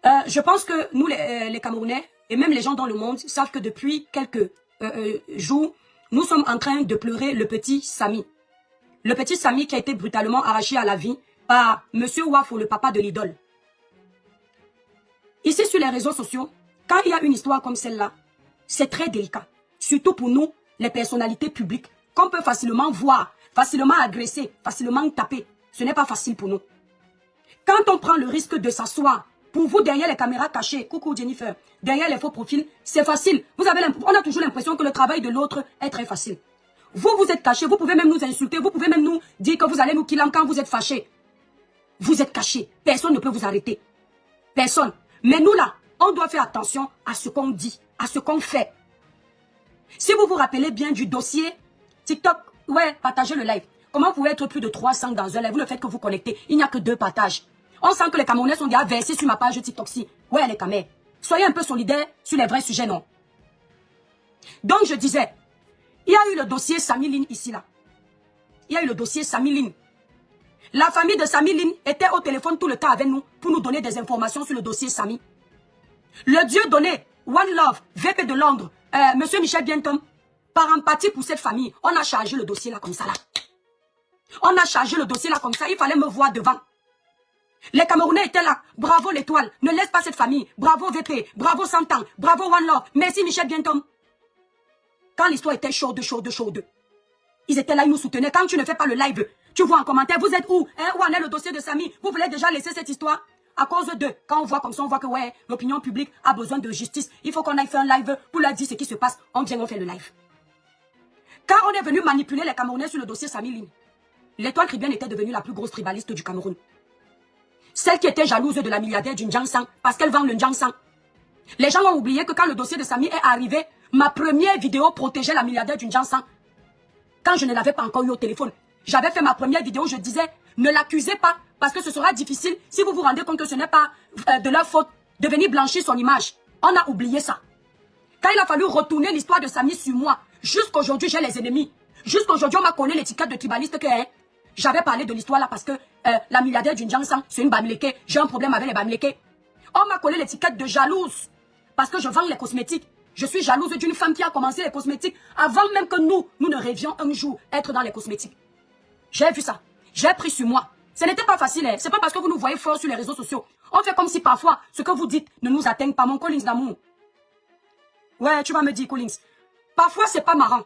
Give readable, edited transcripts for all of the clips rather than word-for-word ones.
Je pense que nous, les Camerounais, et même les gens dans le monde, savent que depuis quelques jours, nous sommes en train de pleurer le petit Samy. Le petit Samy qui a été brutalement arraché à la vie par Monsieur Wafo, le papa de l'idole. Ici, sur les réseaux sociaux, quand il y a une histoire comme celle-là, c'est très délicat. Surtout pour nous, les personnalités publiques, qu'on peut facilement voir, facilement agresser, facilement taper. Ce n'est pas facile pour nous. Quand on prend le risque de s'asseoir, pour vous, derrière les caméras cachées, coucou Jennifer, derrière les faux profils, c'est facile. On a toujours l'impression que le travail de l'autre est très facile. Vous, vous êtes cachés, vous pouvez même nous insulter, vous pouvez même nous dire que vous allez nous killer quand vous êtes fâchés. Vous êtes cachés, personne ne peut vous arrêter. Personne. Mais nous là, on doit faire attention à ce qu'on dit, à ce qu'on fait. Si vous vous rappelez bien du dossier TikTok, ouais, partagez le live. Comment vous pouvez être plus de 300 dans un live? Vous le faites que vous connectez, il n'y a que 2 partages. On sent que les Camerounais sont déjà versés sur ma page TikTok-ci. Ouais, les Camers. Soyez un peu solidaires sur les vrais sujets, non? Donc, je disais, il y a eu le dossier Samy Line ici, là. Il y a eu le dossier Samy Line. La famille de Samy Line était au téléphone tout le temps avec nous pour nous donner des informations sur le dossier Samy. Le Dieu donné, One Love, VP de Londres, Monsieur Michel Bientom, par empathie pour cette famille, on a chargé le dossier là comme ça, là. On a chargé le dossier là comme ça, il fallait me voir devant. Les Camerounais étaient là. Bravo l'étoile. Ne laisse pas cette famille. Bravo VP. Bravo Santan. Bravo One Love. Merci Michel Bientom. Quand l'histoire était chaude. Ils étaient là, ils nous soutenaient. Quand tu ne fais pas le live, tu vois en commentaire, vous êtes où? Hein, où en est le dossier de Samy? Vous voulez déjà laisser cette histoire? À cause de, quand on voit comme ça, on voit que ouais, l'opinion publique a besoin de justice. Il faut qu'on aille faire un live pour leur dire ce qui se passe. On vient, on fait le live. Quand on est venu manipuler les Camerounais sur le dossier Samy Line, l'étoile tribienne était devenue la plus grosse tribaliste du Cameroun. Celle qui était jalouse de la milliardaire du N'Djangsang parce qu'elle vend le N'Djangsang. Les gens ont oublié que quand le dossier de Samy est arrivé, ma première vidéo protégeait la milliardaire du N'Djangsang. Quand je ne l'avais pas encore eu au téléphone, j'avais fait ma première vidéo, je disais, ne l'accusez pas parce que ce sera difficile si vous vous rendez compte que ce n'est pas de leur faute de venir blanchir son image. On a oublié ça. Quand il a fallu retourner l'histoire de Samy sur moi, jusqu'aujourd'hui j'ai les ennemis. Jusqu'aujourd'hui on m'a collé l'étiquette de tribaliste que est. J'avais parlé de l'histoire là parce que la milliardaire du N'Djangsang, c'est une Bamileke. J'ai un problème avec les Bamileke. On m'a collé l'étiquette de jalouse parce que je vends les cosmétiques. Je suis jalouse d'une femme qui a commencé les cosmétiques avant même que nous ne rêvions un jour être dans les cosmétiques. J'ai vu ça. J'ai pris sur moi. Ce n'était pas facile. Hein. C'est pas parce que vous nous voyez fort sur les réseaux sociaux. On fait comme si parfois ce que vous dites ne nous atteigne pas. Mon Collins d'amour. Ouais, tu vas me dire Collins. Parfois c'est pas marrant.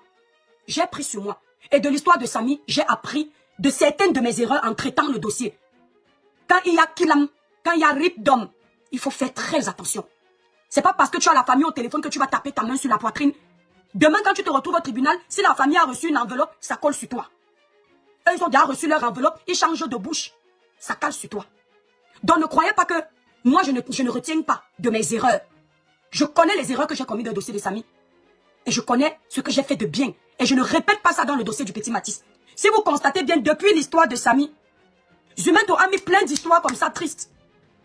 J'ai pris sur moi. Et de l'histoire de Samy, j'ai appris de certaines de mes erreurs en traitant le dossier. Quand il y a Kilam, quand il y a Rip d'homme, il faut faire très attention. C'est pas parce que tu as la famille au téléphone que tu vas taper ta main sur la poitrine. Demain, quand tu te retrouves au tribunal, si la famille a reçu une enveloppe, ça colle sur toi. Eux, ils ont déjà reçu leur enveloppe, ils changent de bouche. Ça cale sur toi. Donc ne croyez pas que moi, je ne retiens pas de mes erreurs. Je connais les erreurs que j'ai commises dans le dossier de Samy. Et je connais ce que j'ai fait de bien. Et je ne répète pas ça dans le dossier du petit Matisse. Si vous constatez bien, depuis l'histoire de Samy, Zumento a mis plein d'histoires comme ça tristes.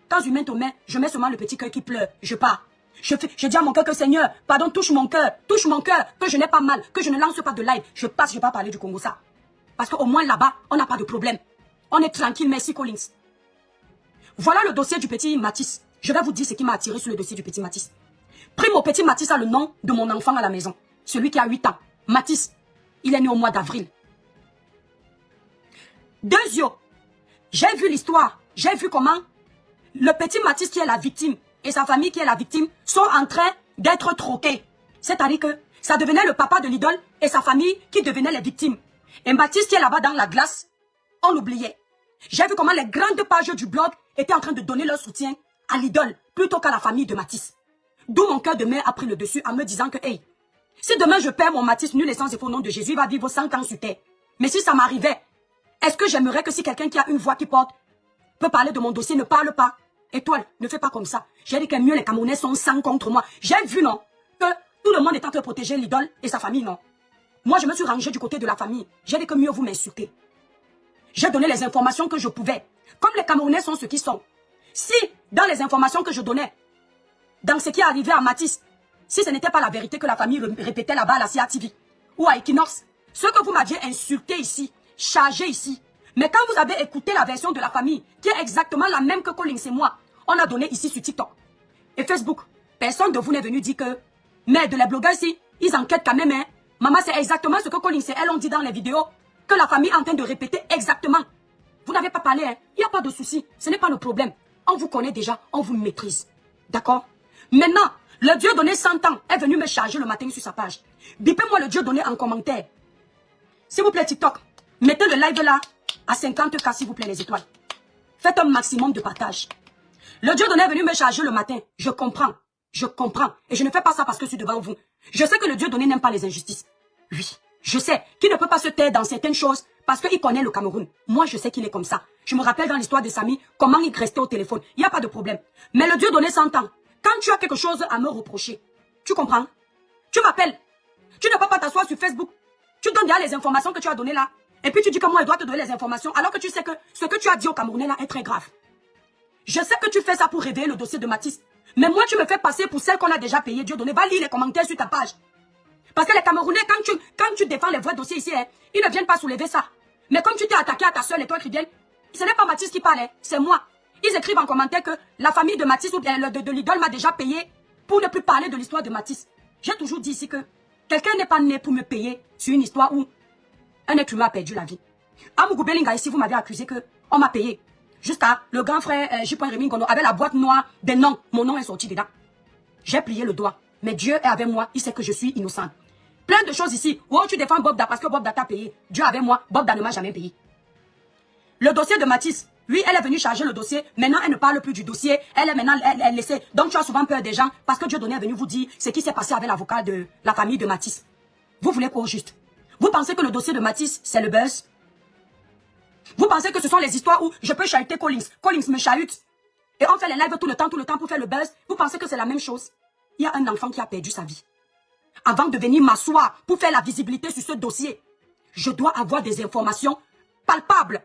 Quand Zumento met, je mets seulement le petit cœur qui pleure. Je pars. Je dis à mon cœur que Seigneur, pardon, touche mon cœur, que je n'ai pas mal, que je ne lance pas de live. Je passe, je ne vais pas parler du Congo ça. Parce qu'au moins là-bas, on n'a pas de problème. On est tranquille, merci Collins. Voilà le dossier du petit Matisse. Je vais vous dire ce qui m'a attiré sur le dossier du petit Matisse. Primo petit Matisse a le nom de mon enfant à la maison. Celui qui a 8 ans. Matisse, il est né au mois d'avril. Deuxièmement, j'ai vu l'histoire. J'ai vu comment le petit Matisse qui est la victime et sa famille qui est la victime sont en train d'être troqués. C'est-à-dire que ça devenait le papa de l'idole et sa famille qui devenaient les victimes. Et Matisse qui est là-bas dans la glace, on l'oubliait. J'ai vu comment les grandes pages du blog étaient en train de donner leur soutien à l'idole plutôt qu'à la famille de Matisse. D'où mon cœur de mère a pris le dessus en me disant que, hey, si demain je perds mon Matisse nul et sans effort au nom de Jésus, il va vivre 100 ans sur terre. Mais si ça m'arrivait, est-ce que j'aimerais que si quelqu'un qui a une voix qui porte peut parler de mon dossier, ne parle pas? Étoile, ne fais pas comme ça. J'ai dit que mieux les Camerounais sont 100 contre moi. J'ai vu, non, que tout le monde est en train de protéger l'idole et sa famille, non. Moi, je me suis rangé du côté de la famille. J'ai dit que mieux vous m'insultez. J'ai donné les informations que je pouvais. Comme les Camerounais sont ce qu'ils sont. Si, dans les informations que je donnais, dans ce qui est arrivé à Matisse, si ce n'était pas la vérité que la famille répétait là-bas à la CIA TV ou à Equinox, ce que vous m'aviez insulté ici, chargé ici, mais quand vous avez écouté la version de la famille, qui est exactement la même que Collins et moi, on a donné ici sur TikTok et Facebook. Personne de vous n'est venu dire que, mais de les blogueurs ici, ils enquêtent quand même. Hein. Maman, c'est exactement ce que Collins et elle ont dit dans les vidéos, que la famille est en train de répéter exactement. Vous n'avez pas parlé, hein. Il n'y a pas de souci, ce n'est pas le problème. On vous connaît déjà, on vous maîtrise. D'accord? Maintenant, le Dieu donné 100 ans est venu me charger le matin sur sa page. Bipez-moi le Dieu donné en commentaire. S'il vous plaît, TikTok, mettez le live là à 50K, s'il vous plaît, les étoiles. Faites un maximum de partage. Le Dieu donné est venu me charger le matin. Je comprends. Je comprends. Et je ne fais pas ça parce que je suis devant vous. Je sais que le Dieu donné n'aime pas les injustices. Oui, je sais qu'il ne peut pas se taire dans certaines choses parce qu'il connaît le Cameroun. Moi, je sais qu'il est comme ça. Je me rappelle dans l'histoire de Samy, comment il restait au téléphone. Il n'y a pas de problème. Mais le Dieu donné 100 ans. Quand tu as quelque chose à me reprocher, tu comprends? Tu m'appelles. Tu ne peux pas t'asseoir sur Facebook. Tu donnes déjà les informations que tu as données là. Et puis tu dis que moi, je dois te donner les informations alors que tu sais que ce que tu as dit au Camerounais là est très grave. Je sais que tu fais ça pour réveiller le dossier de Mathis. Mais moi, tu me fais passer pour celle qu'on a déjà payée. Dieu donné, va lire les commentaires sur ta page. Parce que les Camerounais, quand tu défends les vrais dossiers ici, hein, ils ne viennent pas soulever ça. Mais comme tu t'es attaqué à ta soeur, les toi qui viennent, ce n'est pas Mathis qui parle, hein, c'est moi. Ils écrivent en commentaire que la famille de Mathis ou de l'idole m'a déjà payé pour ne plus parler de l'histoire de Mathis. J'ai toujours dit ici que quelqu'un n'est pas né pour me payer sur une histoire où un être humain a perdu la vie. À Mougoubelinga, ici, vous m'avez accusé que on m'a payé. Jusqu'à le grand frère J. Rémi Ngono avec la boîte noire des noms. Mon nom est sorti dedans. J'ai plié le doigt. Mais Dieu est avec moi. Il sait que je suis innocente. Plein de choses ici. Oh, tu défends Bobda parce que Bobda t'a payé. Dieu est avec moi. Bobda ne m'a jamais payé. Le dossier de Mathis. Oui, elle est venue charger le dossier. Maintenant, elle ne parle plus du dossier. Elle est maintenant, elle laissée. Donc, tu as souvent peur des gens parce que Dieu donné est venu vous dire ce qui s'est passé avec l'avocat de la famille de Mathis. Vous voulez quoi au juste? Vous pensez que le dossier de Mathis, c'est le buzz? Vous pensez que ce sont les histoires où je peux chahuter Collins. Collins me chahute. Et on fait les lives tout le temps pour faire le buzz. Vous pensez que c'est la même chose? Il y a un enfant qui a perdu sa vie. Avant de venir m'asseoir pour faire la visibilité sur ce dossier, je dois avoir des informations palpables.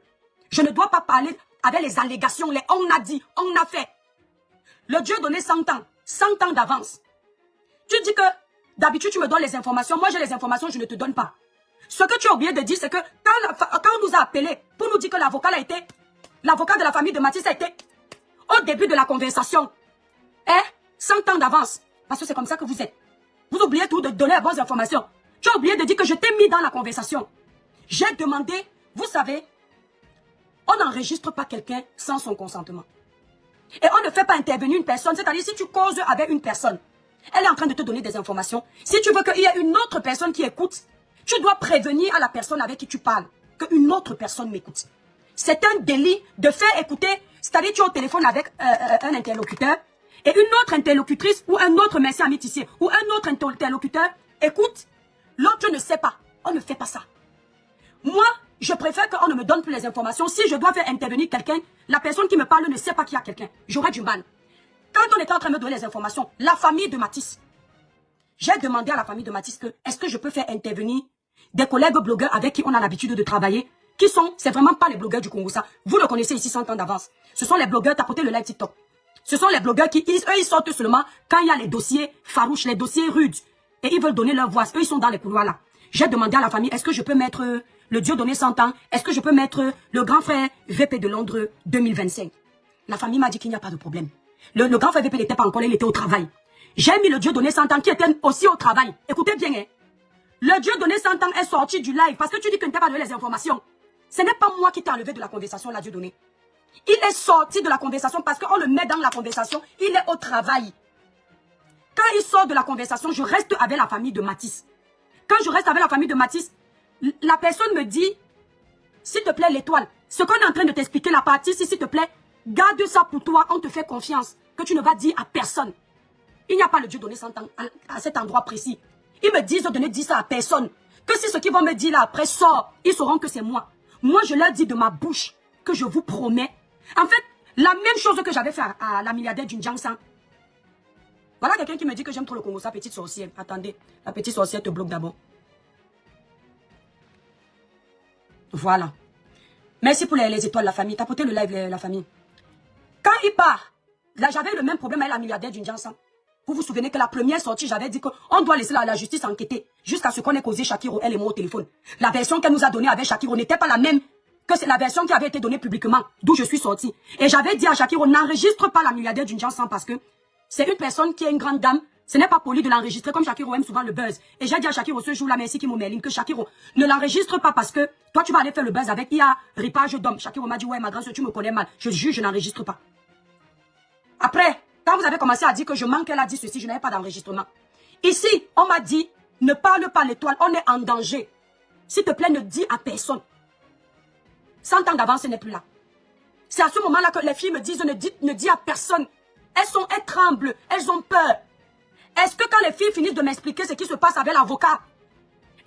Je ne dois pas parler avec les allégations, les on a dit, on a fait. Le Dieu donné 100 ans d'avance. Tu dis que d'habitude tu me donnes les informations, moi j'ai les informations, je ne te donne pas. Ce que tu as oublié de dire, c'est que quand on nous a appelés pour nous dire que l'avocat de la famille de Mathis a été au début de la conversation. 100 ans d'avance. Parce que c'est comme ça que vous êtes. Vous oubliez tout de donner les bonnes informations. Tu as oublié de dire que je t'ai mis dans la conversation. J'ai demandé, vous savez, on n'enregistre pas quelqu'un sans son consentement. Et on ne fait pas intervenir une personne. C'est-à-dire, si tu causes avec une personne, elle est en train de te donner des informations. Si tu veux qu'il y ait une autre personne qui écoute, tu dois prévenir à la personne avec qui tu parles qu'une autre personne m'écoute. C'est un délit de faire écouter, c'est-à-dire tu es au téléphone avec un interlocuteur et une autre interlocutrice ou un autre merci amitié ou un autre interlocuteur écoute, l'autre ne sait pas. On ne fait pas ça. Moi, je préfère qu'on ne me donne plus les informations. Si je dois faire intervenir quelqu'un, la personne qui me parle ne sait pas qu'il y a quelqu'un. J'aurais du mal. Quand on était en train de me donner les informations, la famille de Mathis, j'ai demandé à la famille de Mathis que est-ce que je peux faire intervenir des collègues blogueurs avec qui on a l'habitude de travailler, qui sont, c'est vraiment pas les blogueurs du Congo, ça. Vous le connaissez ici 100 ans d'avance. Ce sont les blogueurs, tapotez le live TikTok. Ce sont les blogueurs qui, eux, ils sortent seulement quand il y a les dossiers farouches, les dossiers rudes. Et ils veulent donner leur voix. Eux, ils sont dans les couloirs là. J'ai demandé à la famille, est-ce que je peux mettre le Dieu donné 100 ans? Est-ce que je peux mettre le grand frère VP de Londres 2025? La famille m'a dit qu'il n'y a pas de problème. Le grand frère VP n'était pas encore là, il était au travail. J'ai mis le Dieu donné 100 ans qui était aussi au travail. Écoutez bien, hein. Le Dieu donné 100 ans est sorti du live parce que tu dis que tu n'as pas donné les informations. Ce n'est pas moi qui t'ai enlevé de la conversation, là, Dieu donné. Il est sorti de la conversation parce qu'on le met dans la conversation. Il est au travail. Quand il sort de la conversation, je reste avec la famille de Mathis. Quand je reste avec la famille de Mathis, la personne me dit, s'il te plaît, l'étoile, ce qu'on est en train de t'expliquer, la partie, s'il te plaît, garde ça pour toi, on te fait confiance, que tu ne vas dire à personne. Il n'y a pas le Dieu donné 100 ans à cet endroit précis. Ils me disent de ne dire ça à personne. Que si ce qu'ils vont me dire là après sort, ils sauront que c'est moi. Moi, je leur dis de ma bouche que je vous promets. En fait, la même chose que j'avais fait à la milliardaire d'une Jiangsan. Voilà quelqu'un qui me dit que j'aime trop le Congo, sa petite sorcière. Attendez, la petite sorcière te bloque d'abord. Voilà. Merci pour les étoiles, la famille. Tapotez le live, la famille. Quand il part, là, j'avais le même problème avec la milliardaire d'une Jiangsan. Vous vous souvenez que la première sortie, j'avais dit qu'on doit laisser la justice enquêter jusqu'à ce qu'on ait causé Shakiro, elle et moi au téléphone. La version qu'elle nous a donnée avec Shakiro n'était pas la même que c'est la version qui avait été donnée publiquement, d'où je suis sortie. Et j'avais dit à Shakiro, n'enregistre pas la milliardaire d'une chanson parce que c'est une personne qui est une grande dame. Ce n'est pas poli de l'enregistrer comme Shakiro aime souvent le buzz. Et j'ai dit à Shakiro ce jour-là, merci Kimo Merlin, que Shakiro ne l'enregistre pas parce que toi tu vas aller faire le buzz avec, il y a ripage d'hommes. Shakiro m'a dit, ouais ma grande soeur, tu me connais mal. Je juge, je n'enregistre pas. Après, quand vous avez commencé à dire que je manque, elle a dit ceci, je n'avais pas d'enregistrement. Ici, on m'a dit, ne parle pas l'étoile, on est en danger. S'il te plaît, ne dis à personne. 100 ans d'avance, ce n'est plus là. C'est à ce moment-là que les filles me disent, ne dis à personne. Elles tremblent, elles ont peur. Est-ce que quand les filles finissent de m'expliquer ce qui se passe avec l'avocat,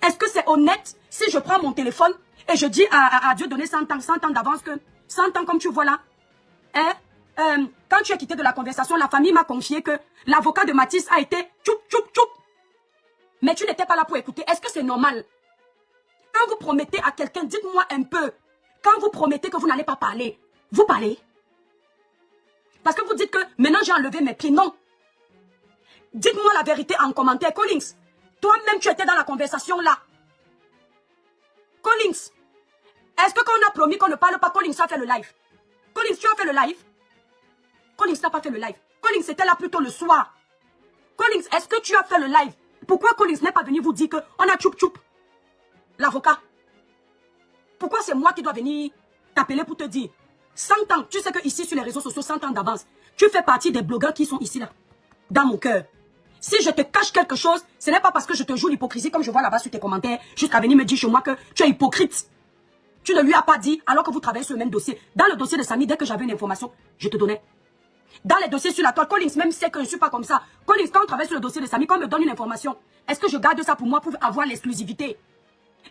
est-ce que c'est honnête si je prends mon téléphone et je dis à Dieu donner 100 ans d'avance que 100 ans comme tu vois là, hein, quand tu es quitté de la conversation, la famille m'a confié que l'avocat de Mathis a été tchoup tchoup tchoup. Mais tu n'étais pas là pour écouter. Est-ce que c'est normal? Quand vous promettez à quelqu'un, dites-moi un peu. Quand vous promettez que vous n'allez pas parler, vous parlez. Parce que vous dites que maintenant j'ai enlevé mes pieds. Non. Dites-moi la vérité en commentaire. Collins, toi-même tu étais dans la conversation là. Collins, est-ce que quand on a promis qu'on ne parle pas, Collins a fait le live? Collins, tu as fait le live? Collins n'a pas fait le live. Collins était là plutôt le soir. Collins, est-ce que tu as fait le live? Pourquoi Collins n'est pas venu vous dire qu'on a tchoup tchoup? L'avocat. Pourquoi c'est moi qui dois venir t'appeler pour te dire 100 ans, tu sais que ici sur les réseaux sociaux, 100 ans d'avance, tu fais partie des blogueurs qui sont ici là, dans mon cœur. Si je te cache quelque chose, ce n'est pas parce que je te joue l'hypocrisie comme je vois là-bas sur tes commentaires, jusqu'à venir me dire chez moi que tu es hypocrite. Tu ne lui as pas dit alors que vous travaillez sur le même dossier. Dans le dossier de Samy, dès que j'avais une information, je te donnais. Dans les dossiers sur la toile, Collins même sait que je ne suis pas comme ça. Collins, quand on travaille sur le dossier de Samy, quand on me donne une information, est-ce que je garde ça pour moi pour avoir l'exclusivité?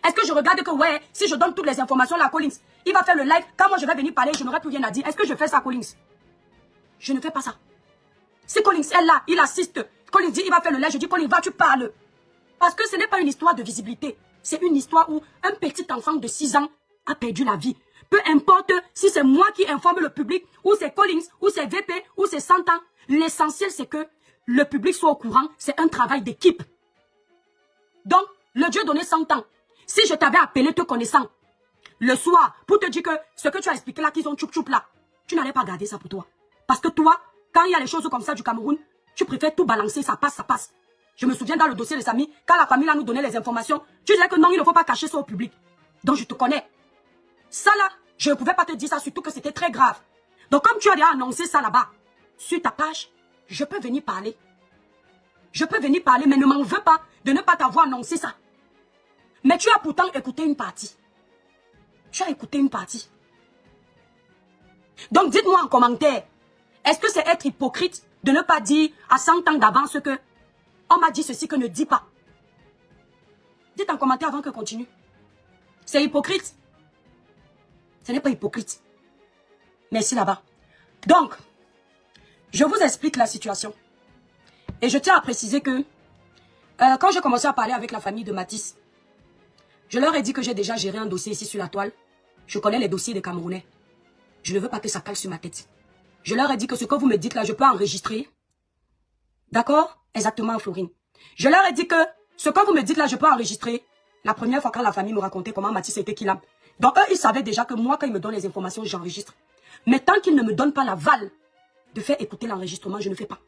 Est-ce que je regarde que, ouais, si je donne toutes les informations là à Collins, il va faire le live, quand moi je vais venir parler, je n'aurai plus rien à dire. Est-ce que je fais ça, Collins? Je ne fais pas ça. Si Collins est là, il assiste, Collins dit, il va faire le live, je dis, Collins, va, tu parles. Parce que ce n'est pas une histoire de visibilité. C'est une histoire où un petit enfant de 6 ans a perdu la vie. Peu importe si c'est moi qui informe le public, ou c'est Collins, ou c'est VP, ou c'est 100 ans. L'essentiel, c'est que le public soit au courant. C'est un travail d'équipe. Donc, le Dieu donné 100 ans. Si je t'avais appelé te connaissant, le soir, pour te dire que ce que tu as expliqué là, qu'ils ont tchoup tchoup là, tu n'allais pas garder ça pour toi. Parce que toi, quand il y a les choses comme ça du Cameroun, tu préfères tout balancer, ça passe, ça passe. Je me souviens dans le dossier de Samy, quand la famille là nous donnait les informations, tu disais que non, il ne faut pas cacher ça au public. Donc je te connais. Ça là, je ne pouvais pas te dire ça, surtout que c'était très grave. Donc comme tu as déjà annoncé ça là-bas, sur ta page, je peux venir parler. Je peux venir parler, mais ne m'en veux pas de ne pas t'avoir annoncé ça. Mais tu as pourtant écouté une partie. Tu as écouté une partie. Donc dites-moi en commentaire, est-ce que c'est être hypocrite de ne pas dire à 100 ans d'avance que on m'a dit ceci que ne dis pas? Dites en commentaire avant que je continue. C'est hypocrite? Ce n'est pas hypocrite. Merci là-bas. Donc, je vous explique la situation. Et je tiens à préciser que quand j'ai commencé à parler avec la famille de Mathis, je leur ai dit que j'ai déjà géré un dossier ici sur la toile. Je connais les dossiers des Camerounais. Je ne veux pas que ça cale sur ma tête. Je leur ai dit que ce que vous me dites là, je peux enregistrer. D'accord? Exactement, Florine. Je leur ai dit que ce que vous me dites là, je peux enregistrer. La première fois quand la famille me racontait comment Mathis était kidnappé. Donc eux, ils savaient déjà que moi, quand ils me donnent les informations, j'enregistre. Mais tant qu'ils ne me donnent pas l'aval de faire écouter l'enregistrement, je ne fais pas.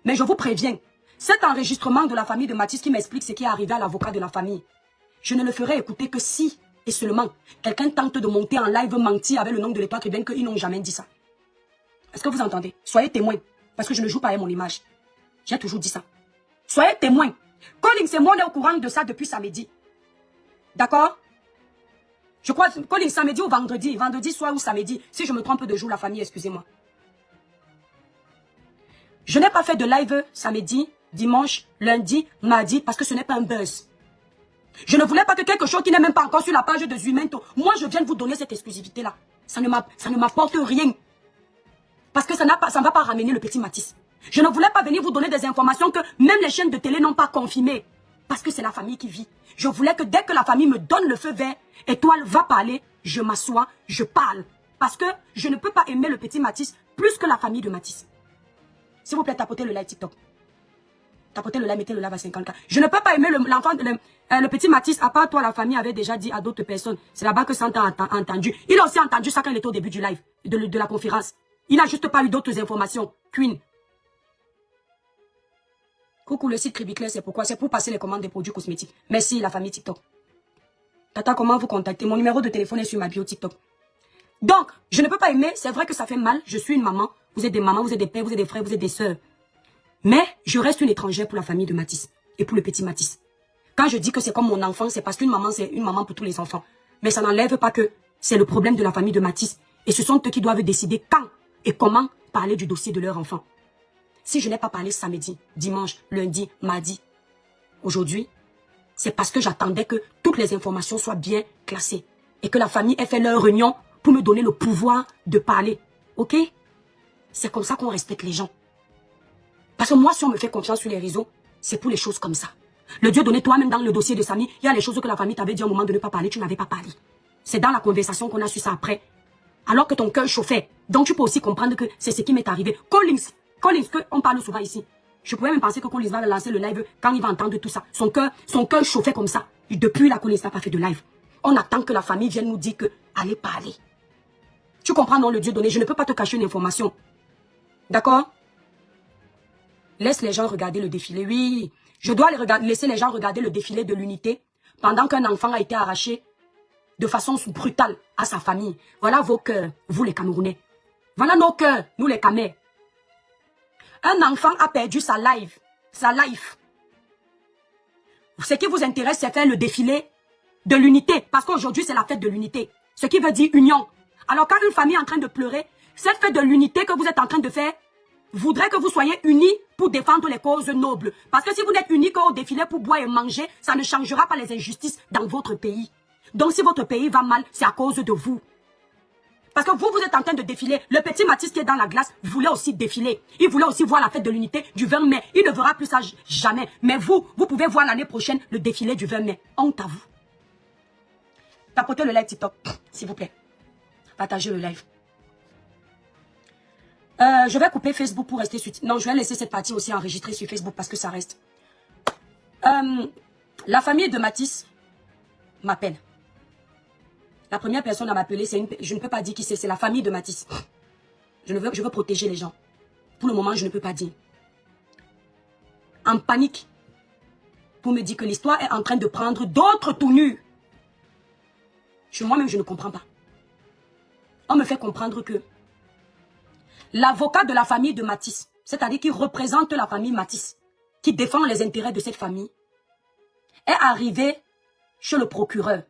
Mais je vous préviens, cet enregistrement de la famille de Mathis qui m'explique ce qui est arrivé à l'avocat de la famille, je ne le ferai écouter que si et seulement quelqu'un tente de monter en live mentir avec le nom de l'étoile tribune qu'ils n'ont jamais dit ça. Est-ce que vous entendez? Soyez témoins, parce que je ne joue pas avec mon image. J'ai toujours dit ça. Soyez témoins. Collins et moi, on est au courant de ça depuis samedi. D'accord? Je crois, Collins, samedi ou vendredi soir ou samedi. Si je me trompe de jour, la famille, excusez-moi. Je n'ai pas fait de live samedi, dimanche, lundi, mardi, parce que ce n'est pas un buzz. Je ne voulais pas que quelque chose qui n'est même pas encore sur la page de Zuimento, moi je viens de vous donner cette exclusivité-là. Ça ne m'apporte rien. Parce que ça ne va pas ramener le petit Mathis. Je ne voulais pas venir vous donner des informations que même les chaînes de télé n'ont pas confirmées. Parce que c'est la famille qui vit. Je voulais que dès que la famille me donne le feu vert, Étoile va parler, je m'assois, je parle. Parce que je ne peux pas aimer le petit Mathis plus que la famille de Mathis. S'il vous plaît, tapotez le like TikTok. Tapotez le live, mettez le live à 50K. Je ne peux pas aimer l'enfant, le petit Mathis, à part toi, la famille avait déjà dit à d'autres personnes. C'est là-bas que Santa a entendu. Il a aussi entendu ça quand il était au début du live, de la conférence. Il n'a juste pas eu d'autres informations. Queen. Coucou, le site Cribiclair, c'est pourquoi? C'est pour passer les commandes des produits cosmétiques. Merci, la famille TikTok. Tata, comment vous contacter? Mon numéro de téléphone est sur ma bio TikTok. Donc, je ne peux pas aimer. C'est vrai que ça fait mal. Je suis une maman. Vous êtes des mamans, vous êtes des pères, vous êtes des frères, vous êtes des sœurs. Mais je reste une étrangère pour la famille de Mathis et pour le petit Mathis. Quand je dis que c'est comme mon enfant, c'est parce qu'une maman, c'est une maman pour tous les enfants. Mais ça n'enlève pas que c'est le problème de la famille de Mathis. Et ce sont eux qui doivent décider quand et comment parler du dossier de leur enfant. Si je n'ai pas parlé samedi, dimanche, lundi, mardi, aujourd'hui, c'est parce que j'attendais que toutes les informations soient bien classées. Et que la famille ait fait leur réunion pour me donner le pouvoir de parler. Ok? C'est comme ça qu'on respecte les gens. Parce que moi, si on me fait confiance sur les réseaux, c'est pour les choses comme ça. Le Dieu donné toi-même dans le dossier de Samy, il y a les choses que la famille t'avait dit au moment de ne pas parler, tu n'avais pas parlé. C'est dans la conversation qu'on a su ça après. Alors que ton cœur chauffait. Donc tu peux aussi comprendre que c'est ce qui m'est arrivé. Collins, on parle souvent ici. Je pouvais même penser que Collins va lancer le live quand il va entendre tout ça. Son cœur chauffait comme ça. Depuis la Collins n'a pas fait de live. On attend que la famille vienne nous dire que allez parler. Tu comprends, non, le Dieu donné, je ne peux pas te cacher une information. D'accord? Laisse les gens regarder le défilé. Oui, je dois laisser les gens regarder le défilé de l'unité pendant qu'un enfant a été arraché de façon brutale à sa famille. Voilà vos cœurs, vous les Camerounais. Voilà nos cœurs, nous les Camers. Un enfant a perdu sa life. Ce qui vous intéresse, c'est faire le défilé de l'unité. Parce qu'aujourd'hui, c'est la fête de l'unité. Ce qui veut dire union. Alors quand une famille est en train de pleurer, cette fête de l'unité que vous êtes en train de faire, voudrait que vous soyez unis pour défendre les causes nobles. Parce que si vous n'êtes unis qu'au défilé pour boire et manger, ça ne changera pas les injustices dans votre pays. Donc si votre pays va mal, c'est à cause de vous. Parce que vous êtes en train de défiler. Le petit Mathis qui est dans la glace voulait aussi défiler. Il voulait aussi voir la fête de l'unité du 20 mai. Il ne verra plus ça jamais. Mais vous pouvez voir l'année prochaine le défilé du 20 mai. Honte à vous. Tapotez le live TikTok, s'il vous plaît. Partagez le live. Je vais couper Facebook pour rester sur... Non, je vais laisser cette partie aussi enregistrée sur Facebook parce que ça reste. La famille de Mathis m'appelle. La première personne à m'appeler, je ne peux pas dire qui c'est la famille de Mathis. Je veux protéger les gens. Pour le moment, je ne peux pas dire. En panique. Pour me dire que l'histoire est en train de prendre d'autres tournures. Moi-même, je ne comprends pas. On me fait comprendre que l'avocat de la famille de Mathis, c'est-à-dire qui représente la famille Mathis, qui défend les intérêts de cette famille, est arrivé chez le procureur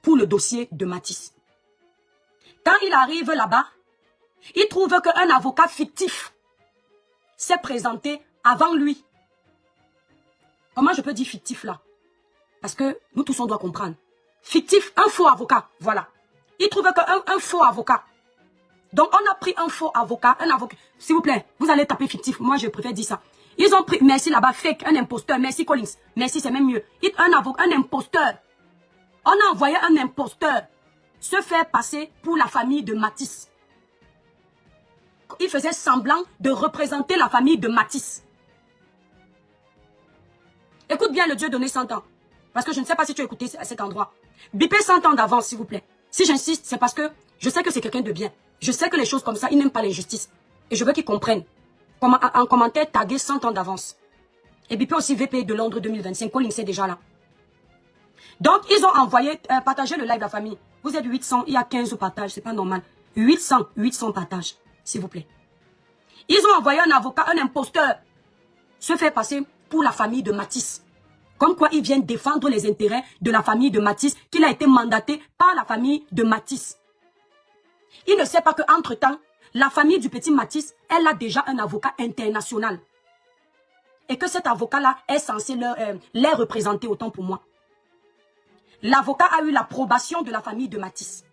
pour le dossier de Mathis. Quand il arrive là-bas, il trouve qu'un avocat fictif s'est présenté avant lui. Comment je peux dire fictif là? Parce que nous tous on doit comprendre. Fictif, un faux avocat, voilà. Il trouve qu'un faux avocat. Donc on a pris un faux avocat, s'il vous plaît, vous allez taper fictif, moi je préfère dire ça. Ils ont pris, merci là-bas, fake, un imposteur, merci Collins, merci c'est même mieux. Un imposteur. On a envoyé un imposteur se faire passer pour la famille de Mathis. Il faisait semblant de représenter la famille de Mathis. Écoute bien le Dieu donné 100 ans. Parce que je ne sais pas si tu as écouté à cet endroit. Bipez 100 ans d'avance, s'il vous plaît. Si j'insiste, c'est parce que je sais que c'est quelqu'un de bien. Je sais que les choses comme ça, il n'aime pas l'injustice. Et je veux qu'il comprenne. En commentaire, taguer 100 ans d'avance. Et bipez aussi VP de Londres 2025. Collins est déjà là. Donc, ils ont envoyé, partager le live de la famille. Vous êtes 800, il y a 15 partages, c'est pas normal. 800 partages, s'il vous plaît. Ils ont envoyé un avocat, un imposteur, se faire passer pour la famille de Mathis. Comme quoi, ils viennent défendre les intérêts de la famille de Mathis, qu'il a été mandaté par la famille de Mathis. Il ne sait pas qu'entre-temps, la famille du petit Mathis, elle a déjà un avocat international. Et que cet avocat-là est censé les représenter autant pour moi. L'avocat a eu l'approbation de la famille de Mathis.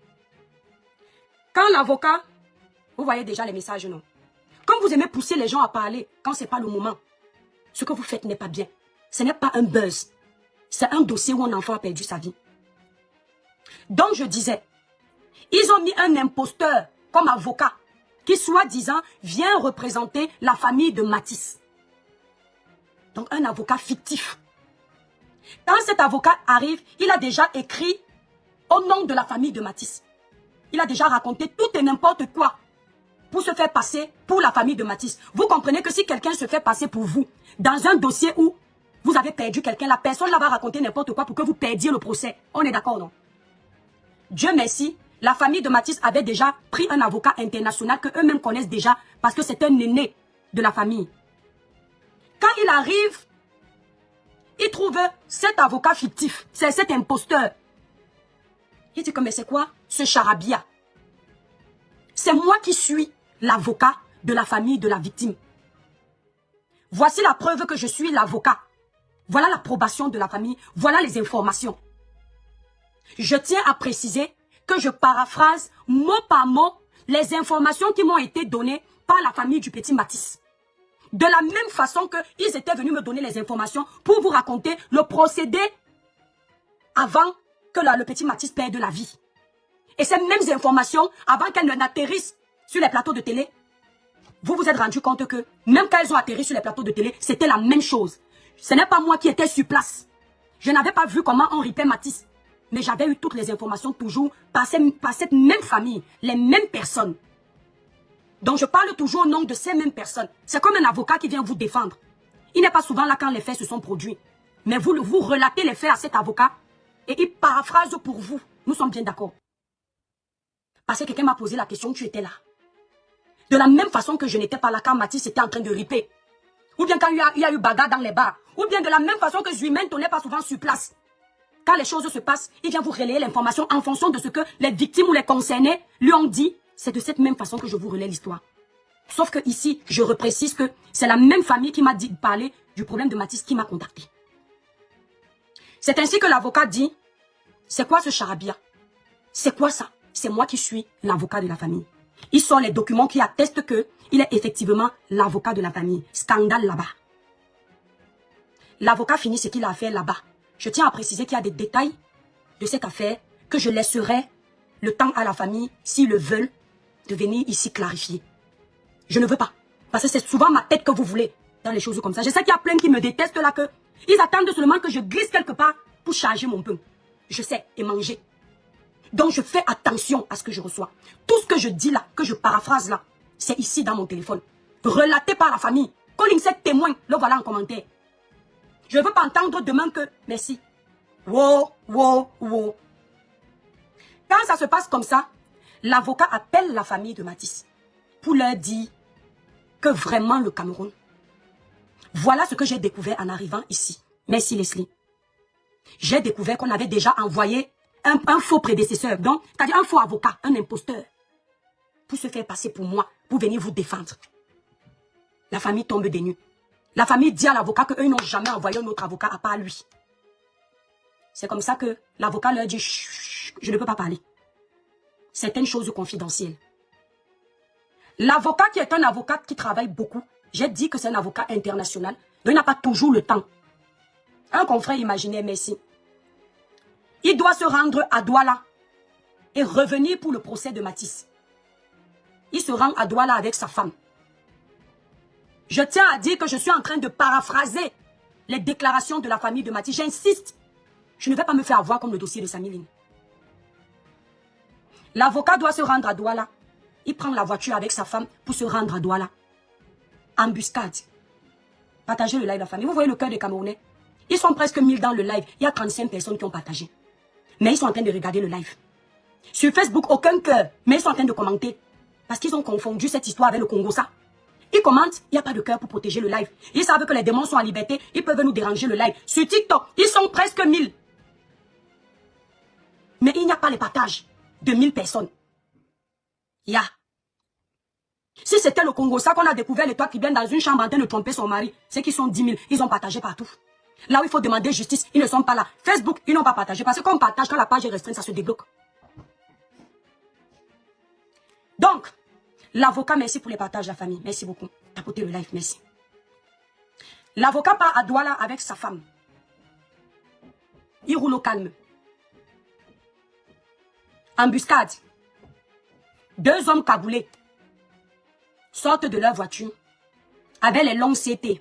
Quand l'avocat, vous voyez déjà les messages, non? Comme vous aimez pousser les gens à parler, quand ce n'est pas le moment, ce que vous faites n'est pas bien. Ce n'est pas un buzz. C'est un dossier où un enfant a perdu sa vie. Donc je disais, ils ont mis un imposteur comme avocat qui, soi-disant, vient représenter la famille de Mathis. Donc un avocat fictif. Quand cet avocat arrive, il a déjà écrit au nom de la famille de Matisse. Il a déjà raconté tout et n'importe quoi pour se faire passer pour la famille de Matisse. Vous comprenez que si quelqu'un se fait passer pour vous, dans un dossier où vous avez perdu quelqu'un, la personne là va raconter n'importe quoi pour que vous perdiez le procès. On est d'accord, non? Dieu merci, la famille de Matisse avait déjà pris un avocat international que eux-mêmes connaissent déjà parce que c'est un aîné de la famille. Quand il arrive, il trouve cet avocat fictif, c'est cet imposteur. Il dit que mais c'est quoi ce charabia? C'est moi qui suis l'avocat de la famille de la victime. Voici la preuve que je suis l'avocat. Voilà l'approbation de la famille, voilà les informations. Je tiens à préciser que je paraphrase mot par mot les informations qui m'ont été données par la famille du petit Matisse. De la même façon qu'ils étaient venus me donner les informations pour vous raconter le procédé avant que le petit Matisse perde la vie. Et ces mêmes informations, avant qu'elles n'atterrissent sur les plateaux de télé, vous vous êtes rendu compte que même quand elles ont atterri sur les plateaux de télé, c'était la même chose. Ce n'est pas moi qui étais sur place. Je n'avais pas vu comment on ripait Matisse. Mais j'avais eu toutes les informations toujours par cette même famille, les mêmes personnes. Donc je parle toujours au nom de ces mêmes personnes. C'est comme un avocat qui vient vous défendre. Il n'est pas souvent là quand les faits se sont produits. Mais vous relatez les faits à cet avocat et il paraphrase pour vous. Nous sommes bien d'accord. Parce que quelqu'un m'a posé la question, tu étais là. De la même façon que je n'étais pas là quand Matisse était en train de riper. Ou bien quand il y a eu bagarre dans les bars. Ou bien de la même façon que Zuimen n'est pas souvent sur place. Quand les choses se passent, il vient vous relayer l'information en fonction de ce que les victimes ou les concernés lui ont dit. C'est de cette même façon que je vous relais l'histoire. Sauf que ici, je reprécise que c'est la même famille qui m'a dit parler du problème de Matisse qui m'a contacté. C'est ainsi que l'avocat dit, c'est quoi ce charabia? C'est quoi ça? C'est moi qui suis l'avocat de la famille. Il sort les documents qui attestent qu'il est effectivement l'avocat de la famille. Scandale là-bas. L'avocat finit ce qu'il a fait là-bas. Je tiens à préciser qu'il y a des détails de cette affaire que je laisserai le temps à la famille, s'ils le veulent, de venir ici clarifier. Je ne veux pas. Parce que c'est souvent ma tête que vous voulez dans les choses comme ça. Je sais qu'il y a plein qui me détestent là, que ils attendent seulement que je glisse quelque part pour charger mon pain. Je sais, et manger. Donc je fais attention à ce que je reçois. Tout ce que je dis là, que je paraphrase là, c'est ici dans mon téléphone. Relaté par la famille. Colin cette témoin, le voilà en commentaire. Je ne veux pas entendre demain que merci. Wow, wow, wow. Quand ça se passe comme ça, l'avocat appelle la famille de Matisse pour leur dire que vraiment le Cameroun, voilà ce que j'ai découvert en arrivant ici. Merci Leslie. J'ai découvert qu'on avait déjà envoyé un faux prédécesseur, donc, c'est-à-dire un faux avocat, un imposteur, pour se faire passer pour moi, pour venir vous défendre. La famille tombe des nues. La famille dit à l'avocat qu'eux n'ont jamais envoyé un autre avocat à part lui. C'est comme ça que l'avocat leur dit, chut, je ne peux pas parler. Certaines choses confidentielles. L'avocat qui est un avocat qui travaille beaucoup, j'ai dit que c'est un avocat international, mais il n'a pas toujours le temps. Un confrère imaginaire, merci. Il doit se rendre à Douala et revenir pour le procès de Matisse. Il se rend à Douala avec sa femme. Je tiens à dire que je suis en train de paraphraser les déclarations de la famille de Matisse. J'insiste. Je ne vais pas me faire avoir comme le dossier de Samiline. L'avocat doit se rendre à Douala. Il prend la voiture avec sa femme pour se rendre à Douala. Embuscade. Partagez le live, la famille. Vous voyez le cœur des Camerounais. Ils sont presque 1000 dans le live. Il y a 35 personnes qui ont partagé. Mais ils sont en train de regarder le live. Sur Facebook, aucun cœur. Mais ils sont en train de commenter. Parce qu'ils ont confondu cette histoire avec le Congo, ça. Ils commentent, il n'y a pas de cœur pour protéger le live. Ils savent que les démons sont en liberté. Ils peuvent nous déranger le live. Sur TikTok, ils sont presque 1000. Mais il n'y a pas les partages de 1000 personnes. Il y a. Si c'était le Congo, ça qu'on a découvert les toits qui viennent dans une chambre en train de tromper son mari, c'est qu'ils sont 10 000. Ils ont partagé partout. Là où il faut demander justice, ils ne sont pas là. Facebook, ils n'ont pas partagé. Parce que quand on partage, quand la page est restreinte, ça se débloque. Donc, l'avocat, merci pour les partages, la famille. Merci beaucoup. Tapotez le live, merci. L'avocat part à Douala avec sa femme. Il roule au calme. Embuscade. 2 hommes cagoulés sortent de leur voiture avec les longs CT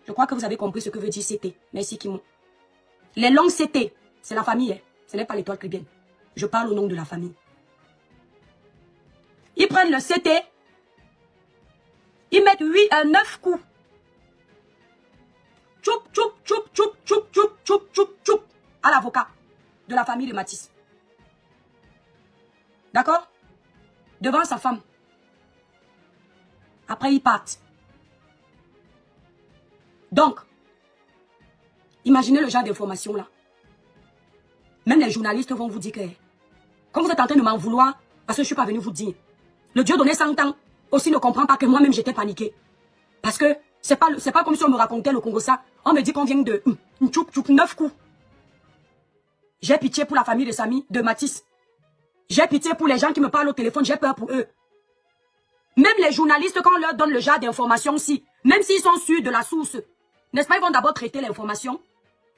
Je crois que vous avez compris ce que veut dire CT. Merci, Kimo. Les longues CT, c'est la famille. Hein. Ce n'est pas l'étoile chrétienne. Je parle au nom de la famille. Ils prennent le CT. Ils mettent 9 coups. Tchoup, tchoup, tchoup, tchoup, tchoup, tchoup, tchoup, tchoup, tchoup. À l'avocat de la famille de Mathis. D'accord? Devant sa femme. Après, ils partent. Donc, imaginez le genre d'information là. Même les journalistes vont vous dire que, comme vous êtes en train de m'en vouloir, parce que je ne suis pas venu vous dire, le Dieu donné 100 ans aussi ne comprend pas que moi-même j'étais paniqué. Parce que c'est pas comme si on me racontait le Congo ça. On me dit qu'on vient de 9 coups. J'ai pitié pour la famille de Samy, de Mathis. J'ai pitié pour les gens qui me parlent au téléphone, j'ai peur pour eux. Même les journalistes, quand on leur donne le genre d'information, même s'ils sont sûrs de la source, n'est-ce pas, ils vont d'abord traiter l'information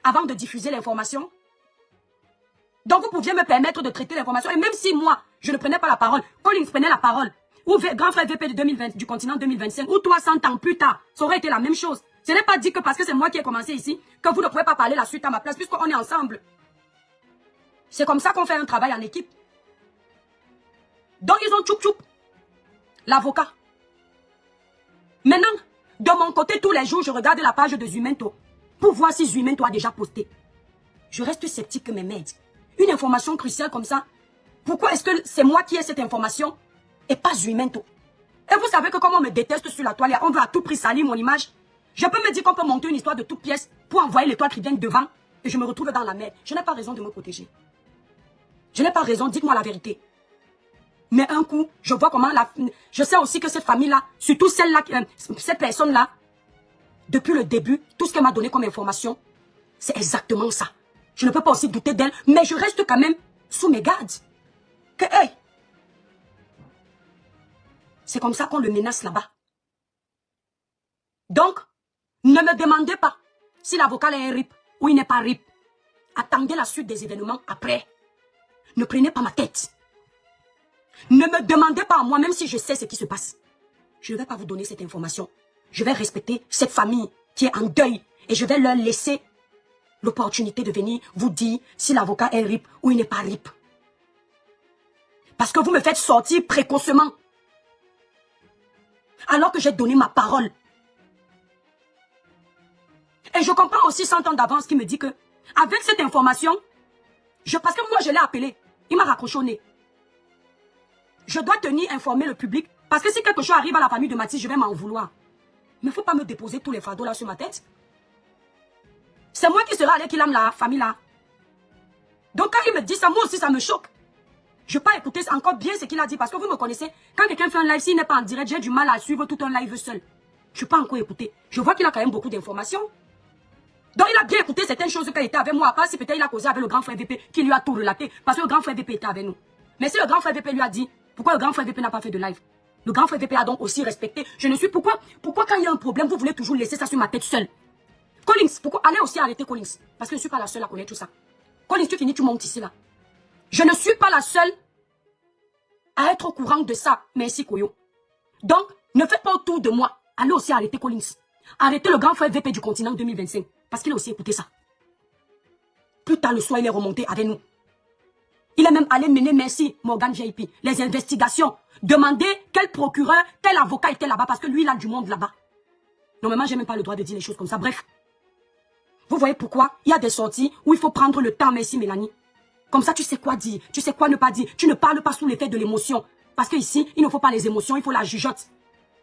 avant de diffuser l'information. Donc vous pouviez me permettre de traiter l'information. Et même si moi, je ne prenais pas la parole, Collins prenait la parole, ou grand frère VP de 2020, du continent 2025, ou 300 ans plus tard, ça aurait été la même chose. Ce n'est pas dit que parce que c'est moi qui ai commencé ici, que vous ne pouvez pas parler la suite à ma place, puisqu'on est ensemble. C'est comme ça qu'on fait un travail en équipe. Donc ils ont tchoup tchoup. L'avocat. Maintenant, de mon côté, tous les jours, je regarde la page de Zumento pour voir si Zumento a déjà posté. Je reste sceptique que mes maids. Une information cruciale comme ça, pourquoi est-ce que c'est moi qui ai cette information et pas Zumento? Et vous savez que comme on me déteste sur la toile, on veut à tout prix salir mon image. Je peux me dire qu'on peut monter une histoire de toute pièce pour envoyer l'étoile qui vient devant et je me retrouve dans la mer. Je n'ai pas raison de me protéger. Je n'ai pas raison, dites-moi la vérité. Mais un coup, je vois comment je sais aussi que cette famille-là, surtout celle-là, cette personne-là, depuis le début, tout ce qu'elle m'a donné comme information, c'est exactement ça. Je ne peux pas aussi douter d'elle, mais je reste quand même sous mes gardes. Que, hey! C'est comme ça qu'on le menace là-bas. Donc, ne me demandez pas si l'avocat est un RIP ou il n'est pas RIP. Attendez la suite des événements après. Ne prenez pas ma tête. Ne me demandez pas à moi, même si je sais ce qui se passe. Je ne vais pas vous donner cette information. Je vais respecter cette famille qui est en deuil et je vais leur laisser l'opportunité de venir vous dire si l'avocat est RIP ou il n'est pas RIP. Parce que vous me faites sortir précocement. Alors que j'ai donné ma parole. Et je comprends aussi 100 ans d'avance qui me dit que, avec cette information, parce que moi je l'ai appelé, il m'a raccroché au nez. Je dois tenir informer le public, parce que si quelque chose arrive à la famille de Mathis, je vais m'en vouloir. Mais il ne faut pas me déposer tous les fardeaux là sur ma tête. C'est moi qui serai allé qu'il aime la famille là. Donc quand il me dit ça, moi aussi ça me choque. Je ne vais pas écouter encore bien ce qu'il a dit, parce que vous me connaissez, quand quelqu'un fait un live, s'il n'est pas en direct, j'ai du mal à suivre tout un live seul. Je ne vais pas encore écouter. Je vois qu'il a quand même beaucoup d'informations. Donc il a bien écouté certaines choses qu'il était avec moi, à part si peut-être il a causé avec le grand frère VP qui lui a tout relaté, parce que le grand frère VP était avec nous. Mais si le grand frère VP lui a dit, pourquoi le grand frère VP n'a pas fait de live? Le grand frère VP a donc aussi respecté. Je ne suis pourquoi quand il y a un problème, vous voulez toujours laisser ça sur ma tête seule? Collins, pourquoi? Allez aussi arrêter Collins, parce que je ne suis pas la seule à connaître tout ça. Collins, tu finis, tu montes ici là. Je ne suis pas la seule à être au courant de ça. Merci Koyo. Donc, ne faites pas autour de moi. Allez aussi arrêter Collins. Arrêtez le grand frère VP du continent 2025. Parce qu'il a aussi écouté ça. Plus tard le soir, il est remonté avec nous. Il est même allé mener, merci Morgan VIP, les investigations. Demander quel procureur, quel avocat était là-bas. Parce que lui, il a du monde là-bas. Normalement, je n'ai même pas le droit de dire les choses comme ça. Bref. Vous voyez pourquoi il y a des sorties où il faut prendre le temps, merci Mélanie. Comme ça, tu sais quoi dire, tu sais quoi ne pas dire. Tu ne parles pas sous l'effet de l'émotion. Parce qu'ici, il ne faut pas les émotions, il faut la jugeote.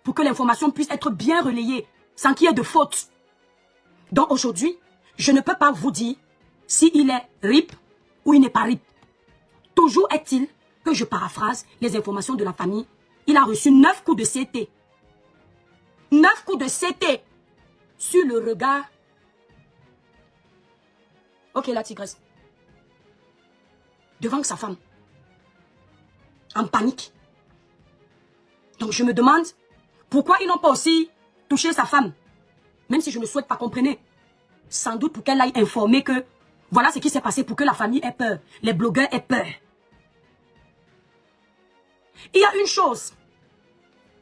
Pour que l'information puisse être bien relayée, sans qu'il y ait de faute. Donc aujourd'hui, je ne peux pas vous dire s'il est RIP ou il n'est pas RIP. Toujours est-il que je paraphrase les informations de la famille. Il a reçu 9 coups de CT. 9 coups de CT sur le regard. Ok, la tigresse. Devant sa femme. En panique. Donc je me demande pourquoi ils n'ont pas aussi touché sa femme. Même si je ne souhaite pas, comprenez. Sans doute pour qu'elle aille informer que voilà ce qui s'est passé pour que la famille ait peur. Les blogueurs aient peur. Il y a une chose.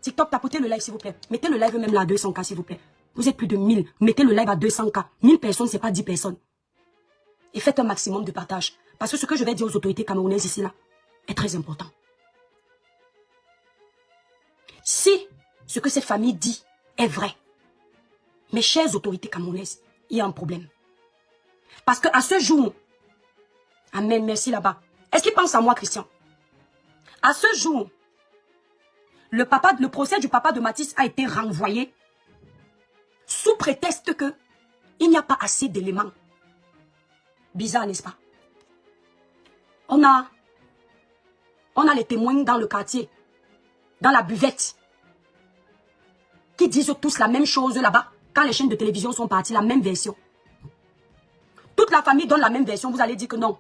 TikTok, tapotez le live s'il vous plaît. Mettez le live même là à 200K s'il vous plaît. Vous êtes plus de 1000. Mettez le live à 200K. 1000 personnes, c'est pas 10 personnes. Et faites un maximum de partage. Parce que ce que je vais dire aux autorités camerounaises ici, là, est très important. Si ce que cette famille dit est vrai, mes chères autorités camerounaises, il y a un problème. Parce qu'à ce jour, amen, merci là-bas. Est-ce qu'il pense à moi, Christian? À ce jour, le procès du papa de Mathis a été renvoyé sous prétexte que il n'y a pas assez d'éléments. Bizarre, n'est-ce pas? On a les témoins dans le quartier, dans la buvette, qui disent tous la même chose là-bas. Quand les chaînes de télévision sont parties, la même version. Toute la famille donne la même version, vous allez dire que non.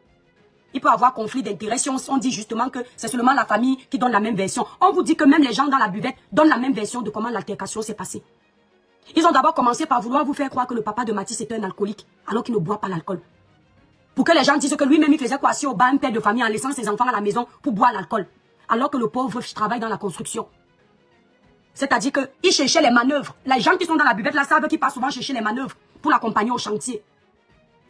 Il peut y avoir conflit d'intérêts si on dit justement que c'est seulement la famille qui donne la même version. On vous dit que même les gens dans la buvette donnent la même version de comment l'altercation s'est passée. Ils ont d'abord commencé par vouloir vous faire croire que le papa de Mathis était un alcoolique, alors qu'il ne boit pas l'alcool. Pour que les gens disent que lui-même il faisait quoi assis au bas, un père de famille en laissant ses enfants à la maison pour boire l'alcool. Alors que le pauvre travaille dans la construction. C'est-à-dire qu'il cherchait les manœuvres. Les gens qui sont dans la buvette là savent qu'ils passent souvent chercher les manœuvres pour l'accompagner au chantier.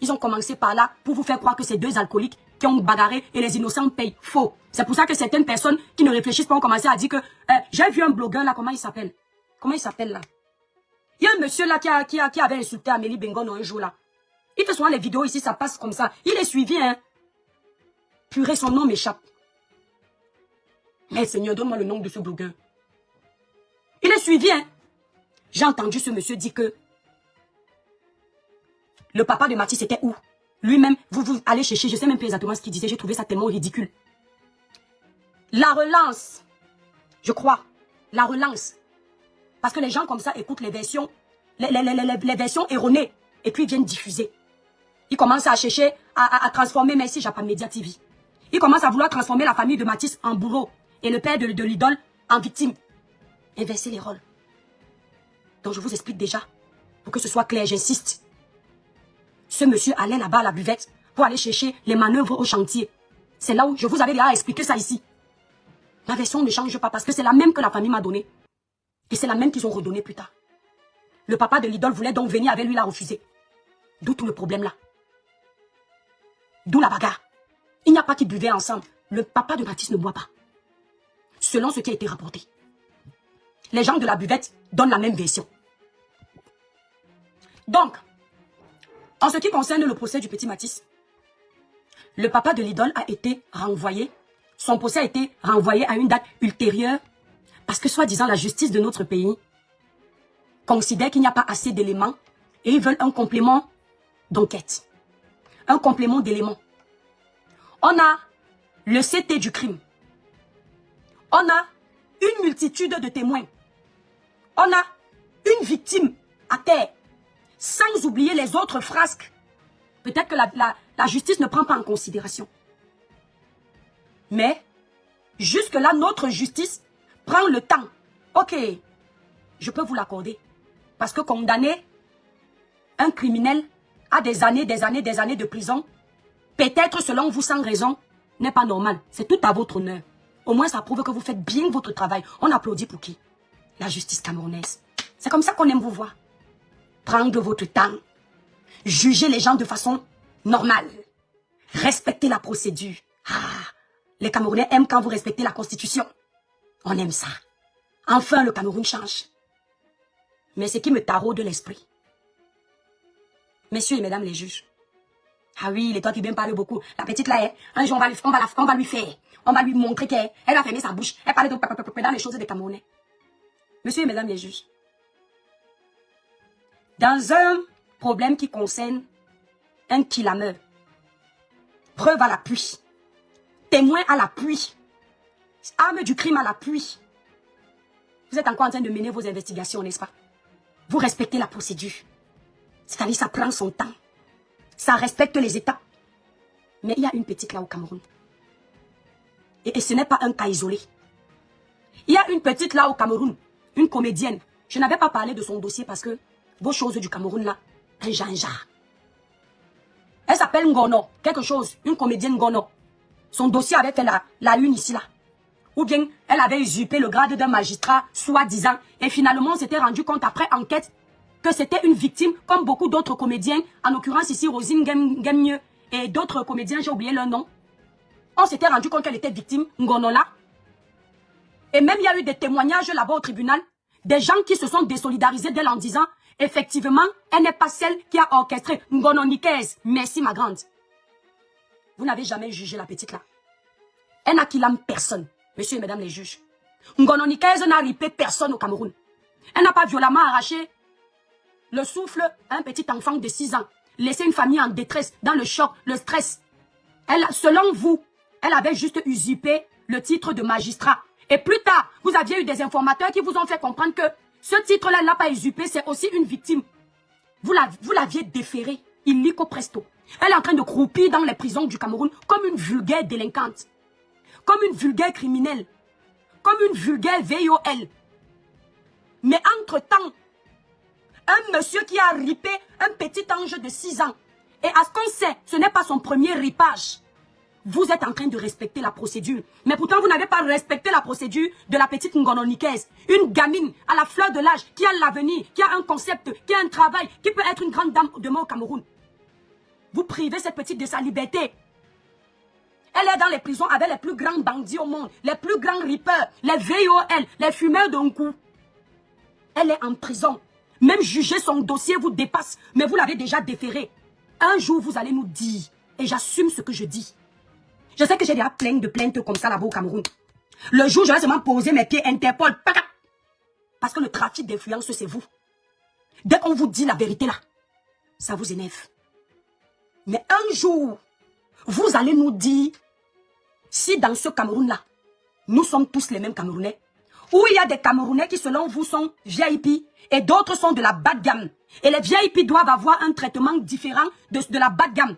Ils ont commencé par là pour vous faire croire que c'est deux alcooliques qui ont bagarré et les innocents payent. Faux. C'est pour ça que certaines personnes qui ne réfléchissent pas ont commencé à dire que j'ai vu un blogueur là, comment il s'appelle? Comment il s'appelle là? Il y a un monsieur là qui avait insulté Amélie Bengono un jour là. Il fait souvent les vidéos ici, ça passe comme ça. Il est suivi, hein. Purée, son nom m'échappe. Mais Seigneur, donne-moi le nom de ce blogueur. Il est suivi, hein. J'ai entendu ce monsieur dire que le papa de Mathis était où? Lui-même, vous allez chercher, je sais même pas exactement ce qu'il disait, j'ai trouvé ça tellement ridicule. La relance, je crois, la relance. Parce que les gens comme ça écoutent les versions, les versions erronées, et puis ils viennent diffuser. Ils commencent à chercher, à transformer, merci Japan Media TV. Ils commencent à vouloir transformer la famille de Mathis en bourreau, et le père de l'idole en victime. Inverser les rôles. Donc je vous explique déjà, pour que ce soit clair, j'insiste. Ce monsieur allait là-bas à la buvette pour aller chercher les manœuvres au chantier. C'est là où je vous avais déjà expliqué ça ici. La version ne change pas parce que c'est la même que la famille m'a donnée. Et c'est la même qu'ils ont redonnée plus tard. Le papa de l'idole voulait donc venir avec lui, il a refusé. D'où tout le problème là. D'où la bagarre. Il n'y a pas qu'ils buvaient ensemble. Le papa de Mathis ne boit pas. Selon ce qui a été rapporté. Les gens de la buvette donnent la même version. Donc, en ce qui concerne le procès du petit Mathis, le papa de l'idole a été renvoyé. Son procès a été renvoyé à une date ultérieure parce que, soi-disant, la justice de notre pays considère qu'il n'y a pas assez d'éléments et ils veulent un complément d'enquête. Un complément d'éléments. On a le CT du crime. On a une multitude de témoins. On a une victime à terre. Sans oublier les autres frasques. Peut-être que la justice ne prend pas en considération. Mais, jusque-là, notre justice prend le temps. Ok, je peux vous l'accorder. Parce que condamner un criminel à des années de prison, peut-être selon vous sans raison, n'est pas normal. C'est tout à votre honneur. Au moins, ça prouve que vous faites bien votre travail. On applaudit pour qui? La justice camerounaise. C'est comme ça qu'on aime vous voir. Prendre votre temps. Juger les gens de façon normale. Respecter la procédure. Ah, les Camerounais aiment quand vous respectez la Constitution. On aime ça. Enfin, le Cameroun change. Mais ce qui me taraude l'esprit. Messieurs et mesdames les juges. Ah oui, les toi qui bien parle beaucoup. La petite là, un jour on va lui faire. On va lui montrer qu'elle va fermer sa bouche. Elle parle dans les choses des Camerounais. Messieurs et mesdames les juges. Dans un problème qui concerne un kidnappeur, preuve à l'appui, témoin à l'appui, arme du crime à l'appui, vous êtes encore en train de mener vos investigations, n'est-ce pas? Vous respectez la procédure. C'est-à-dire ça prend son temps. Ça respecte les étapes. Mais il y a une petite là au Cameroun. Et ce n'est pas un cas isolé. Il y a une petite là au Cameroun, une comédienne. Je n'avais pas parlé de son dossier parce que vos choses du Cameroun là, un janja. Elle s'appelle Ngono, quelque chose, une comédienne Ngono. Son dossier avait fait la une ici là. Ou bien elle avait usurpé le grade d'un magistrat, soi-disant. Et finalement on s'était rendu compte après enquête que c'était une victime, comme beaucoup d'autres comédiens, en l'occurrence ici Rosine Gammieux et d'autres comédiens, j'ai oublié leur nom. On s'était rendu compte qu'elle était victime, Ngonola. Et même il y a eu des témoignages là-bas au tribunal, des gens qui se sont désolidarisés d'elle en disant, effectivement, elle n'est pas celle qui a orchestré Ngononikez. Merci ma grande. Vous n'avez jamais jugé la petite là. Elle n'a qu'il âme personne, messieurs et mesdames les juges. Ngononikez n'a ripé personne au Cameroun. Elle n'a pas violemment arraché le souffle à un petit enfant de 6 ans. Laissé une famille en détresse, dans le choc, le stress. Elle, selon vous, elle avait juste usurpé le titre de magistrat. Et plus tard, vous aviez eu des informateurs qui vous ont fait comprendre que ce titre-là n'a pas usurpé, c'est aussi une victime. Vous l'aviez déféré, illico presto. Elle est en train de croupir dans les prisons du Cameroun comme une vulgaire délinquante, comme une vulgaire criminelle, comme une vulgaire VOL. Mais entre-temps, un monsieur qui a ripé un petit ange de 6 ans, et à ce qu'on sait, ce n'est pas son premier ripage. Vous êtes en train de respecter la procédure. Mais pourtant, vous n'avez pas respecté la procédure de la petite Ngononikez. Une gamine à la fleur de l'âge, qui a l'avenir, qui a un concept, qui a un travail, qui peut être une grande dame demain au Cameroun. Vous privez cette petite de sa liberté. Elle est dans les prisons avec les plus grands bandits au monde, les plus grands rippers, les VOL, les fumeurs d'un coup. Elle est en prison. Même juger son dossier vous dépasse, mais vous l'avez déjà déféré. Un jour, vous allez nous dire, et j'assume ce que je dis. Je sais que j'ai déjà plein de plaintes comme ça là-bas au Cameroun. Le jour, je vais seulement poser mes pieds Interpol. Parce que le trafic d'influence, c'est vous. Dès qu'on vous dit la vérité là, ça vous énerve. Mais un jour, vous allez nous dire si dans ce Cameroun-là, nous sommes tous les mêmes Camerounais, ou il y a des Camerounais qui selon vous sont VIP et d'autres sont de la bas de gamme. Et les VIP doivent avoir un traitement différent de la bas de gamme.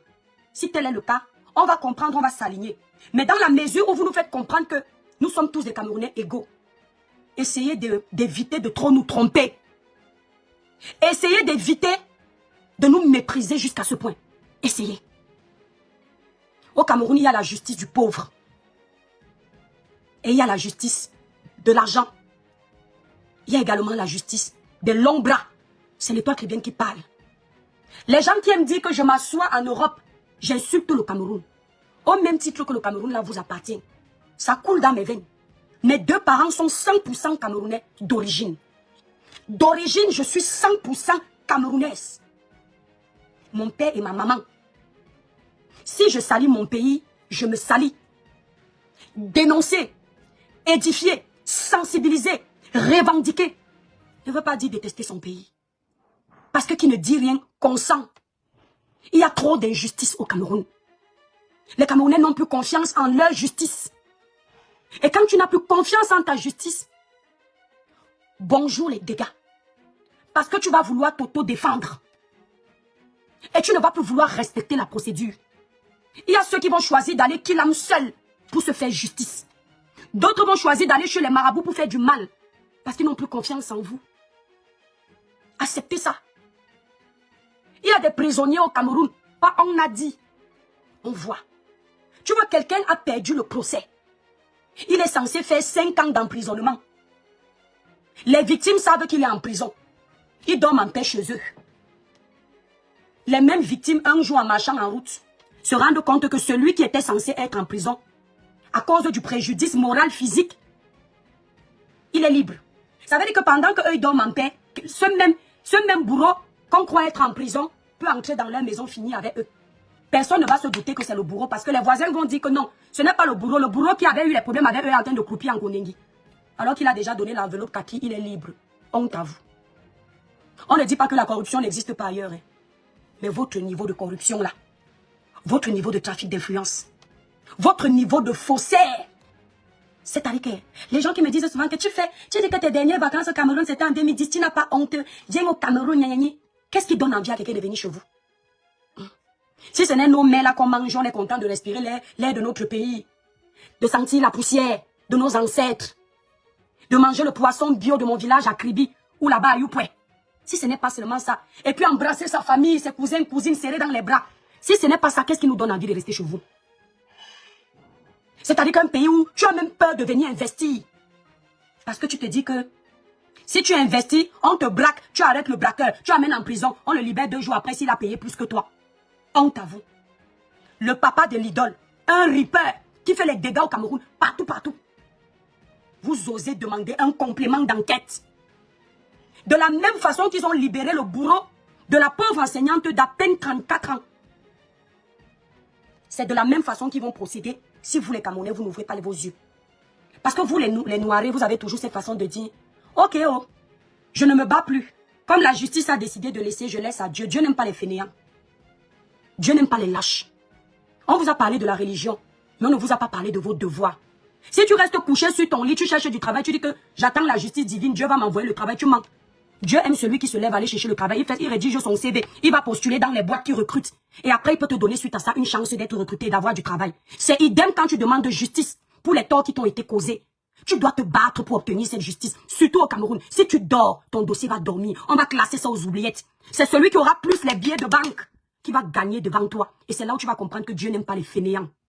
Si tel est le cas, on va comprendre, on va s'aligner. Mais dans la mesure où vous nous faites comprendre que nous sommes tous des Camerounais égaux, essayez d'éviter de trop nous tromper. Essayez d'éviter de nous mépriser jusqu'à ce point. Essayez. Au Cameroun, il y a la justice du pauvre. Et il y a la justice de l'argent. Il y a également la justice des longs bras. C'est les Toit-Cribiennes qui parlent. Les gens qui aiment dire que je m'assois en Europe, j'insulte le Cameroun. Au même titre que le Cameroun là vous appartient. Ça coule dans mes veines. Mes deux parents sont 100% camerounais d'origine. D'origine, je suis 100% camerounaise. Mon père et ma maman. Si je salis mon pays, je me salis. Dénoncer, édifier, sensibiliser, revendiquer. Ne veut pas dire détester son pays. Parce que qui ne dit rien consent. Il y a trop d'injustice au Cameroun. Les Camerounais n'ont plus confiance en leur justice. Et quand tu n'as plus confiance en ta justice, bonjour les dégâts. Parce que tu vas vouloir t'auto-défendre. Et tu ne vas plus vouloir respecter la procédure. Il y a ceux qui vont choisir d'aller kill l'âme seul pour se faire justice. D'autres vont choisir d'aller chez les marabouts pour faire du mal. Parce qu'ils n'ont plus confiance en vous. Acceptez ça. Il y a des prisonniers au Cameroun. Pas on a dit. On voit. Tu vois, quelqu'un a perdu le procès. Il est censé faire 5 ans d'emprisonnement. Les victimes savent qu'il est en prison. Ils dorment en paix chez eux. Les mêmes victimes, un jour en marchant en route, se rendent compte que celui qui était censé être en prison, à cause du préjudice moral, physique, il est libre. Ça veut dire que pendant qu'eux ils dorment en paix, ce même bourreau qu'on croit être en prison peut entrer dans leur maison finir avec eux. Personne ne va se douter que c'est le bourreau parce que les voisins vont dire que non, ce n'est pas le bourreau qui avait eu les problèmes avec eux est en train de croupir en Kondengi. Alors qu'il a déjà donné l'enveloppe kaki, il est libre. Honte à vous. On ne dit pas que la corruption n'existe pas ailleurs. Hein. Mais votre niveau de corruption là, votre niveau de trafic d'influence, votre niveau de faussaire, c'est-à-dire que les gens qui me disent souvent que tu dis que tes dernières vacances au Cameroun c'était en 2010, tu n'as pas honte, viens au Cameroun, qu'est-ce qui donne envie à quelqu'un de venir chez vous? Si ce n'est nos mères là qu'on mange, on est content de respirer l'air de notre pays, de sentir la poussière de nos ancêtres, de manger le poisson bio de mon village à Kribi ou là-bas à Youpoué. Si ce n'est pas seulement ça, et puis embrasser sa famille, ses cousins, cousines serrés dans les bras, si ce n'est pas ça, qu'est-ce qui nous donne envie de rester chez vous? C'est-à-dire qu'un pays où tu as même peur de venir investir. Parce que tu te dis que Si tu investis, on te braque, tu arrêtes le braqueur, tu amènes en prison, on le libère 2 jours après s'il a payé plus que toi. Honte à vous. Le papa de l'idole, un ripper qui fait les dégâts au Cameroun, partout. Vous osez demander un complément d'enquête. De la même façon qu'ils ont libéré le bourreau de la pauvre enseignante d'à peine 34 ans. C'est de la même façon qu'ils vont procéder si vous les Camerounais, vous n'ouvrez pas vos yeux. Parce que vous les Noirs, vous avez toujours cette façon de dire, ok, oh, je ne me bats plus. Comme la justice a décidé de laisser, je laisse à Dieu. Dieu n'aime pas les fainéants. Dieu n'aime pas les lâches. On vous a parlé de la religion, mais on ne vous a pas parlé de vos devoirs. Si tu restes couché sur ton lit, tu cherches du travail, tu dis que j'attends la justice divine, Dieu va m'envoyer le travail, tu mens. Dieu aime celui qui se lève à aller chercher le travail, il rédige son CV, il va postuler dans les boîtes qui recrutent. Et après, il peut te donner suite à ça une chance d'être recruté, d'avoir du travail. C'est idem quand tu demandes justice pour les torts qui t'ont été causés. Tu dois te battre pour obtenir cette justice, surtout au Cameroun. Si tu dors, ton dossier va dormir, on va classer ça aux oubliettes. C'est celui qui aura plus les billets de banque qui va gagner devant toi. Et c'est là où tu vas comprendre que Dieu n'aime pas les fainéants.